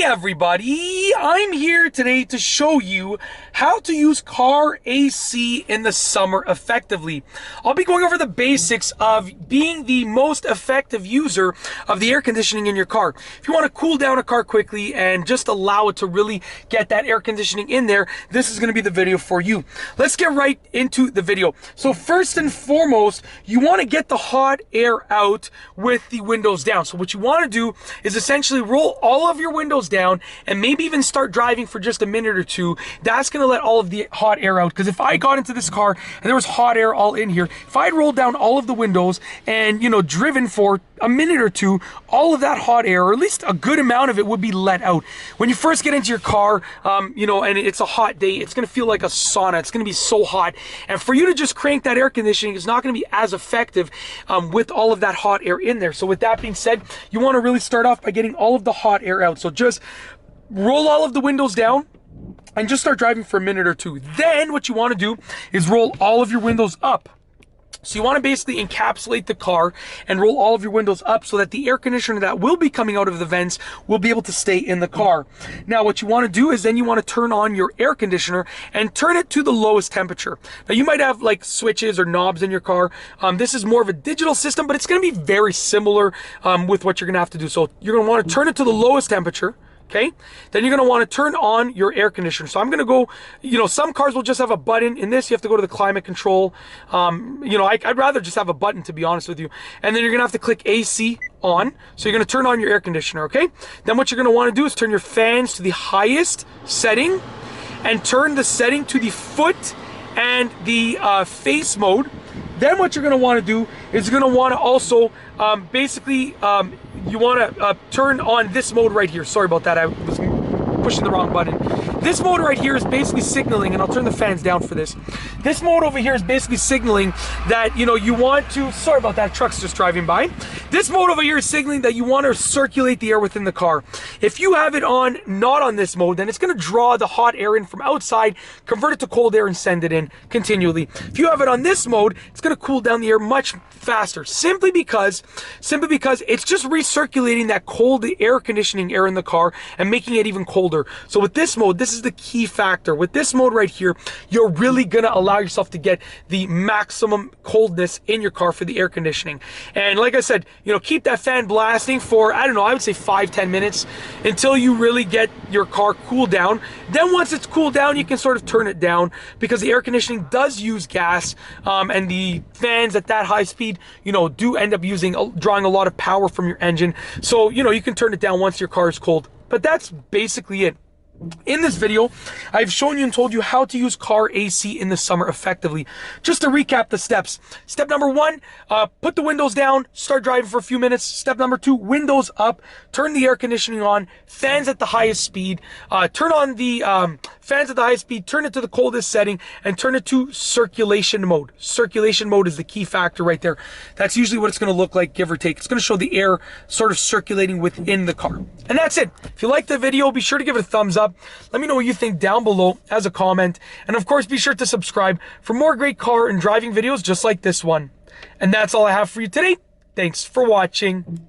Everybody, I'm here today to show you how to use car AC in the summer effectively. I'll be going over the basics of being the most effective user of the air conditioning in your car. If you want to cool down a car quickly and just allow it to really get that air conditioning in there, this is going to be the video for you. Let's get right into the video. So first and foremost, you want to get the hot air out with the windows down. So what you want to do is essentially roll all of your windows down and maybe even start driving for just a minute or two. That's going to let all of the hot air out, because if I got into this car and there was hot air all in here, if I had rolled down all of the windows and driven for a minute or two, all of that hot air, or at least a good amount of it, would be let out. When you first get into your car, and it's a hot day, it's going to feel like a sauna. It's going to be so hot, and for you to just crank that air conditioning is not going to be as effective with all of that hot air in there. So with that being said, you want to really start off by getting all of the hot air out. So just roll all of the windows down and just start driving for a minute or two. Then what you want to do is roll all of your windows up. So you want to basically encapsulate the car and roll all of your windows up so that the air conditioner that will be coming out of the vents will be able to stay in the car. Now what you want to do is then you want to turn on your air conditioner and turn it to the lowest temperature. Now you might have like switches or knobs in your car. This is more of a digital system, but it's going to be very similar with what you're going to have to do. So you're going to want to turn it to the lowest temperature. Okay, then you're going to want to turn on your air conditioner. So I'm going to go, some cars will just have a button. In this, you have to go to the climate control. I'd rather just have a button, to be honest with you. And then you're going to have to click AC on. So you're going to turn on your air conditioner, okay? Then what you're going to want to do is turn your fans to the highest setting and turn the setting to the foot and the face mode. Then what you're going to want to do is you're going to want to also you want to turn on this mode right here. Sorry about that, I was pushing the wrong button. This mode right here is basically signaling, and I'll turn the fans down for this. This mode over here is basically signaling that, you want to, sorry about that, truck's just driving by. This mode over here is signaling that you want to circulate the air within the car. If you have it on, not on this mode, then it's going to draw the hot air in from outside, convert it to cold air, and send it in continually. If you have it on this mode, it's going to cool down the air much faster, simply because it's just recirculating that cold air conditioning air in the car and making it even colder. So with this mode, this is the key factor. With this mode right here, you're really gonna allow yourself to get the maximum coldness in your car for the air conditioning. And like I said, keep that fan blasting for, I don't know, I would say 5-10 minutes until you really get your car cooled down. Then once it's cooled down, you can sort of turn it down, because the air conditioning does use gas, and the fans at that high speed, do end up drawing a lot of power from your engine. So, you can turn it down once your car is cold. But that's basically it. In this video, I've shown you and told you how to use car AC in the summer effectively. Just to recap the steps. Step number 1, put the windows down, start driving for a few minutes. Step number 2, windows up, turn the air conditioning on, fans at the highest speed, turn on the fans at the highest speed, turn it to the coldest setting, and turn it to circulation mode. Circulation mode is the key factor right there. That's usually what it's going to look like, give or take. It's going to show the air sort of circulating within the car. And that's it. If you liked the video, be sure to give it a thumbs up. Let me know what you think down below as a comment. And of course, be sure to subscribe for more great car and driving videos just like this one. And that's all I have for you today. Thanks for watching.